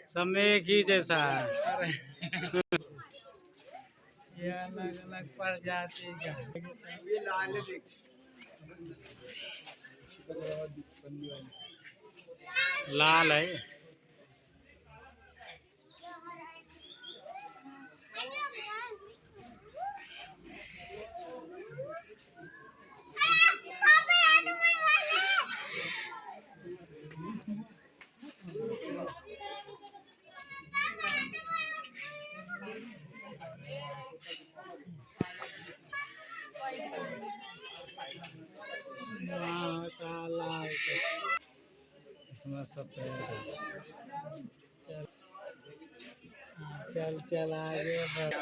सब में एक ही जैसा है। ये अलग अलग प्रजाति का लाल है। काला इसमें सफेद है। चल चल आगे बढ़।